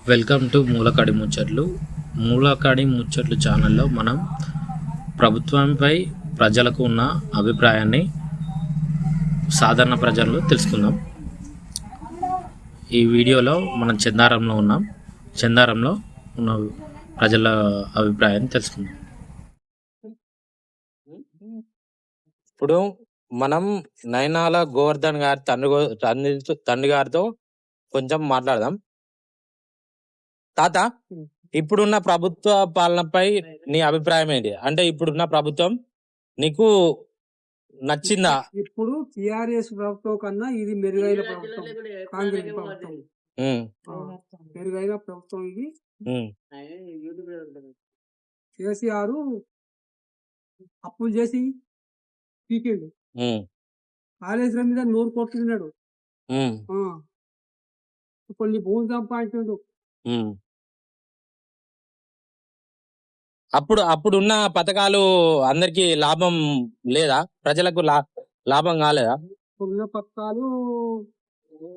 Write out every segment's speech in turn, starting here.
Welcome to మూలకాడి ముచ్చట్లు. మూలకాడి ముచ్చట్లు ఛానల్లో మనం ప్రభుత్వంపై ప్రజలకు ఉన్న అభిప్రాయాన్ని సాధారణ ప్రజలు తెలుసుకుందాం. ఈ వీడియోలో మనం చెందారంలో ఉన్నాం. చెందారంలో ఉన్న ప్రజల అభిప్రాయాన్ని తెలుసుకుందాం. ఇప్పుడు మనం నయనాల గోవర్ధన్ గారి తండ్రి గారితో కొంచెం మాట్లాడదాం. తాత, ఇప్పుడున్న ప్రభుత్వ పాలనపై నీ అభిప్రాయం ఏంటి? అంటే ఇప్పుడున్న ప్రభుత్వం నీకు నచ్చిందా? ఇప్పుడు టిఆర్ఎస్ ప్రభుత్వం కన్నా ఇది మెరుగైన ప్రభుత్వం, కాంగ్రెస్ ప్రభుత్వం. మెరుగైన ప్రభుత్వం ఇది. కేసీఆర్ అప్పులు చేసి పీకిండు, కాళేశ్వర మీద 100 కోట్లు తిన్నాడు, కొన్ని భూములు సంపాదించాడు. అప్పుడున్న పథకాలు అందరికి లాభం లేదా? ప్రజలకు లాభం కాలేదా? ఇప్పుడున్న పథకాలు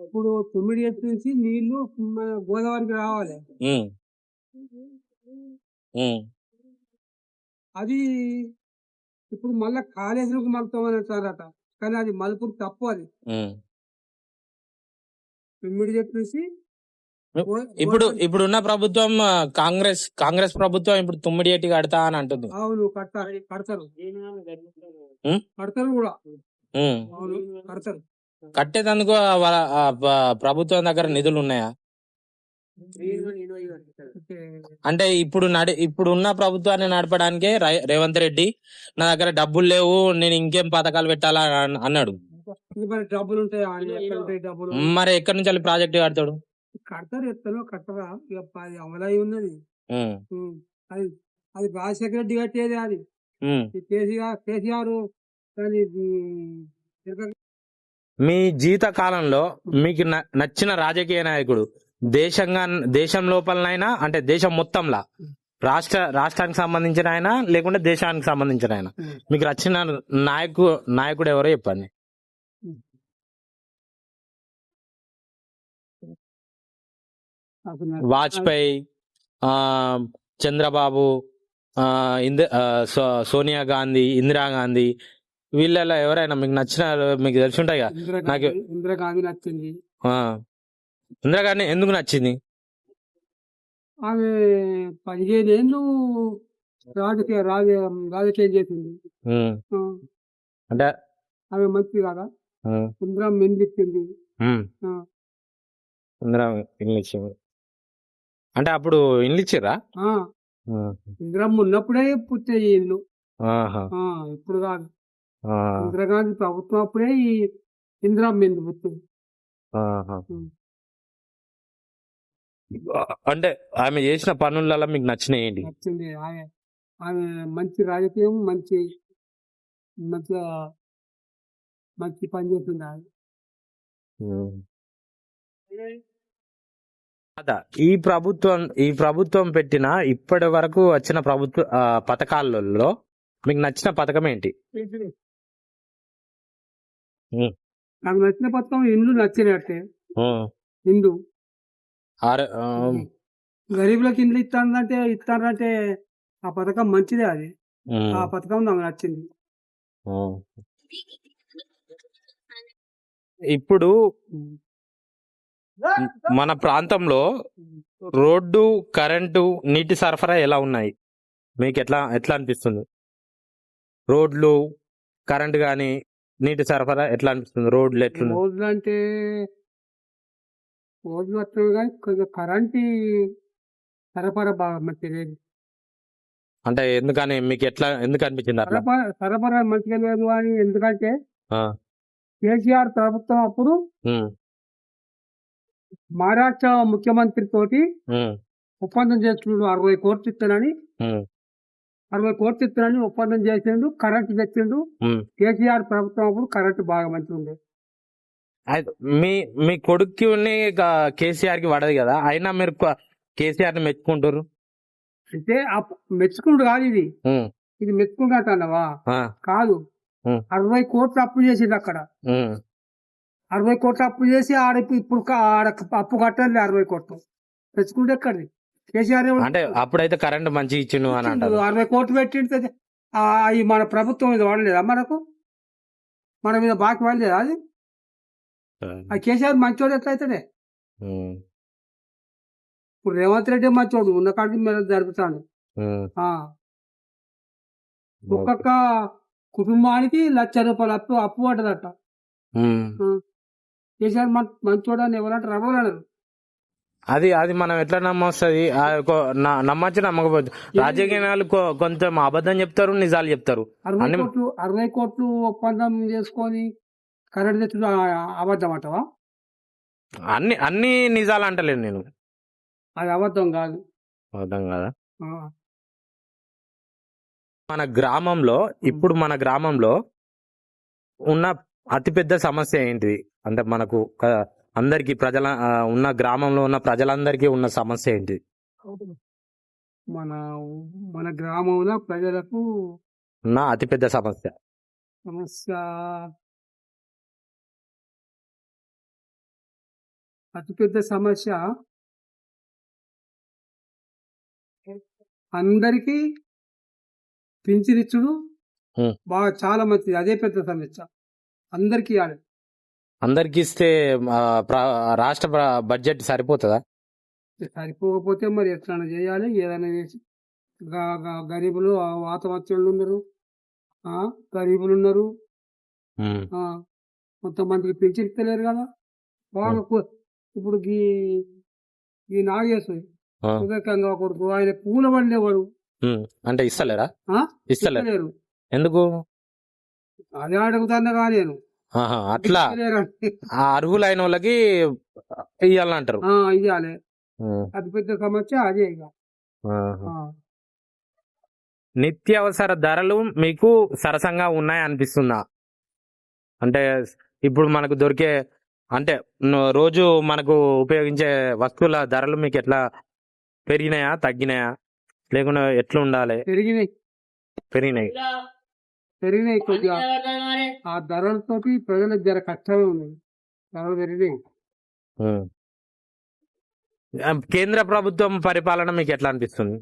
ఇప్పుడు 9 ఏళ్ళ నుంచి నీళ్లు మన గోదావరికి రావాలి. అది ఇప్పుడు మళ్ళా కాళేశ్వరకు మలుతామని అంటారట, కానీ అది మలుపుకు తప్పు. అది ఇమ్మీడియట్ నుంచి ఇప్పుడున్న ప్రభుత్వం కాంగ్రెస్ ప్రభుత్వం ఇప్పుడు తుమ్మిడియేటి కడతా అని అంటుంది. అవును, కడతారు కూడా. అవును, కడతారు. కట్టేందుకు ప్రభుత్వం దగ్గర నిధులు ఉన్నాయా? అంటే ఇప్పుడున్న ప్రభుత్వాన్ని నడపడానికే రేవంత్ రెడ్డి నా దగ్గర డబ్బులు లేవు, నేను ఇంకేం పథకాలు పెట్టాలా అన్నాడు. డబ్బులు ఉంటాయి, డబ్బులు మరి ఎక్కడి నుంచి ప్రాజెక్ట్ కడతాడు? కడతారు, ఎత్తలో కట్టరా, అది అమలై ఉన్నది. అది రాజశేఖర రెడ్డి కట్టేది. అది కేసీఆర్. మీ జీవిత కాలంలో మీకు నచ్చిన రాజకీయ నాయకుడు దేశం లోపలనైనా, అంటే దేశం మొత్తంలా, రాష్ట్రానికి సంబంధించిన ఆయన లేకుంటే దేశానికి సంబంధించిన ఆయన, మీకు నచ్చిన నాయకుడు ఎవరో చెప్పండి. వాజ్పేయి, చంద్రబాబు, సోనియా గాంధీ, ఇందిరాగాంధీ, వీళ్ళలో ఎవరైనా మీకు నచ్చిన, మీకు తెలిసి ఉంటాయి కదా. నాకు ఇందిరాగాంధీ నచ్చింది. ఇందిరాగాంధీ ఎందుకు నచ్చింది? ఆమె 15 ఏళ్ళు రాజకీయం చేసింది. అంటే ఆమె మంచి కదా. ఇందిరా మెందిచ్చింది. అంటే అప్పుడు ఇల్లు ఇచ్చిర్రా? ఇందిరమ్మ ఉన్నప్పుడే పుట్టాయి ఇల్లు, ఇప్పుడు కాదు. ఇందిరాగాంధీ ప్రభుత్వం అప్పుడే ఈ ఇందిరమ్మ ఎందుకు పుట్టింది. అంటే ఆమె చేసిన పనులలో మీకు నచ్చినాయి ఏంటి? నచ్చింది ఆమె మంచి రాజకీయం, మంచి పని చేస్తుంది. ఈ ప్రభుత్వం పెట్టిన ఇప్పటి వరకు వచ్చిన ప్రభుత్వ పథకాలలో మీకు నచ్చిన పథకం ఏంటి? నాకు నచ్చిన పథకం ఇండ్లు నచ్చినట్టే. ఇండ్లు గరీబులకు ఇండ్లు ఇస్తారంటే ఆ పథకం మంచిదే. అది ఆ పథకం నాకు నచ్చింది. ఇప్పుడు మన ప్రాంతంలో రోడ్డు, కరెంటు, నీటి సరఫరా ఎలా ఉన్నాయి? మీకు ఎట్లా అనిపిస్తుంది? రోడ్లు, కరెంటు గాని, నీటి సరఫరా ఎట్లా అనిపిస్తుంది? రోడ్లు ఎట్లున్నాయి? రోడ్లు అంటే రోడ్లు వస్తుంది, కానీ కొంచెం కరెంటు సరఫరా బాగా మంచిగా. అంటే ఎందుకని మీకు ఎందుకు అనిపించింది అట్లా? సరఫరా మంచిగా లేదు అని. ఎందుకంటే కేసీఆర్ ప్రభుత్వం అప్పుడు మహారాష్ట్ర ముఖ్యమంత్రి తోటి ఒప్పందం చేస్తున్నాడు. 60 కోట్లు ఇస్తానని, 60 కోట్లు ఇస్తానని ఒప్పందం చేసిండు. కరెంటు తెచ్చిండు. కేసీఆర్ ప్రభుత్వం అప్పుడు కరెంటు బాగా మంచిగా ఉంది. మీ కొడుక్కి కేసీఆర్ కి పడదు కదా, అయినా మీరు కేసీఆర్ ని మెచ్చుకుంటారు. అంటే మెచ్చుకుంటు కాదు, ఇది మెచ్చుకుంటావా? కాదు. 60 కోట్లు అప్పు చేసిండు అక్కడ. 60 కోట్లు అప్పు చేసి ఇప్పుడు అప్పు కట్టాలి 60 కోట్లు. తెచ్చుకుంటే ఎక్కడిది కేసీఆర్ అంటే అప్పుడైతే కరెంట్ మంచిగా ఇచ్చిండు అని అంటారు 60 కోట్లు పెట్టింది ఈ మన ప్రభుత్వం మీద వాడలేదా మనకు మన మీద బాకీ వాడలేదా అది ఆ కేసీఆర్ మంచోడు ఎట్లయితేనే ఉమ్, ఇప్పుడు రేవంత్ రెడ్డి మంచోడు ఉన్న కాడికి మీద జరుపుతాడు ఉమ్, ఆ, ఒక్కొక్క కుటుంబానికి రూపాయలు అప్పు పడ్డదట ఉమ్. కేసీఆర్ మంచోడు అని ఎవరంటారు ఎవరన్నారు అది అది మనం ఎట్లా నమ్మొస్తుంది నమ్మచ్చు నమ్మకపోవచ్చు రాజకీయ నాయకులు కొంచెం అబద్ధం చెప్తారు నిజాలు చెప్తారు 60 కోట్లు ఒప్పందం చేసుకొని కరెంట్ తెచ్చుడు అబద్ధం అంటావా అన్ని నిజాలు అంటలేను నేను అది అబద్ధం కాదు అర్థం కదా ఆ, మన గ్రామంలో ఇప్పుడు మన గ్రామంలో ఉన్న అతిపెద్ద సమస్య ఏంటిది అంటే మనకు అందరికి ఉన్న గ్రామంలో ఉన్న ప్రజలందరికీ ఉన్న సమస్య ఏంటి మన మన గ్రామంలో ప్రజలకు ఉన్న అతిపెద్ద సమస్య సమస్య అతిపెద్ద సమస్య అందరికీ పింఛనిచ్చుడు ఉం. బాగా చాలా మంచిది అదే పెద్ద సమస్య అందరికీ ఇవ్వాలి అందరికి ఇస్తే రాష్ట్ర బడ్జెట్ సరిపోతుందా సరిపోకపోతే మరి ఎట్లా చేయాలి ఏదైనా చేసి గరీబులు వాతవత్సలు ఉన్నారు గరీబులు ఉన్నారు ఉమ్, కొంతమందికి పింఛన్ ఇస్తలేరు కదా బాగా ఇప్పుడు ఈ నాగేశ్వరి ఆ, సుఖంగా కొడుకు ఆయన పూల పండేవాడు ఉమ్. అంటే ఇస్తలేరా ఇస్తలేరు ఇస్తలేరు ఎందుకు అదే అడుగుతాను నేను ఆహా, అట్లా ఇస్తలేరు. ఆ అర్హులైన వాళ్ళకి ఇవ్వాలంటారు ఇవ్వాలి అతి పెద్ద సమస్య అదే ఇక నిత్యావసర ధరలు మీకు సరసంగా ఉన్నాయి అనిపిస్తుందా అంటే ఇప్పుడు మనకు దొరికే అంటే రోజు మనకు ఉపయోగించే వస్తువుల ధరలు మీకు ఎట్లా పెరిగినాయా తగ్గినాయా లేకుండా ఎట్లా ఉండాలి పెరిగినాయి పెరిగినాయి పెరిగినాయి కొద్దిగా ఆ ధరలతోటి ప్రజలకు జర కష్టమే ఉంది ధరలు పెరిగినాయి ఉం. కేంద్ర ప్రభుత్వం పరిపాలన మీకు ఎట్లా అనిపిస్తుంది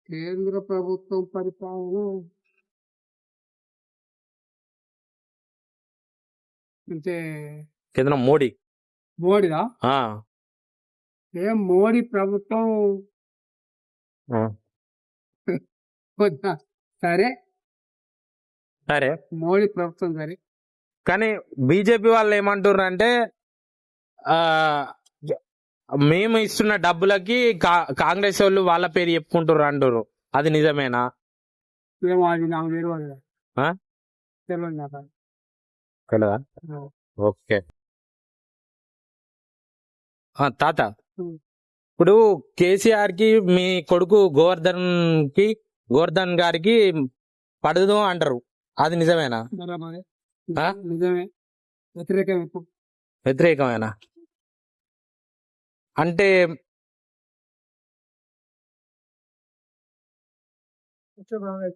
కేంద్ర ప్రభుత్వం పరిపాలన అంటే కేంద్రం మోడీ మోడీదా ఆ, ఏం మోడీ ప్రభుత్వం ఆ. కొద్దిగా సరే సరే మోడీ ప్రభుత్వం సరే కానీ బీజేపీ వాళ్ళు ఏమంటున్నారు అంటే ఆ మేము ఇస్తున్న డబ్బులకి కాంగ్రెస్ వాళ్ళు వాళ్ళ పేరు చెప్పుకుంటారు అంటారు అది నిజమేనా ఏమో అది నాకు తెలియదు ఆ? తెలియదు నాకు అది. కదా ఓకే తాత ఉం. ఇప్పుడు కేసీఆర్ కి మీ కొడుకు గోవర్ధన్ గారికి పడదు అంటారు అది నిజమేనా బరాబరే. ఆ? నిజమే వ్యతిరేకం ఎక్కువ వ్యతిరేకమేనా అంటే కొంచెం బాగా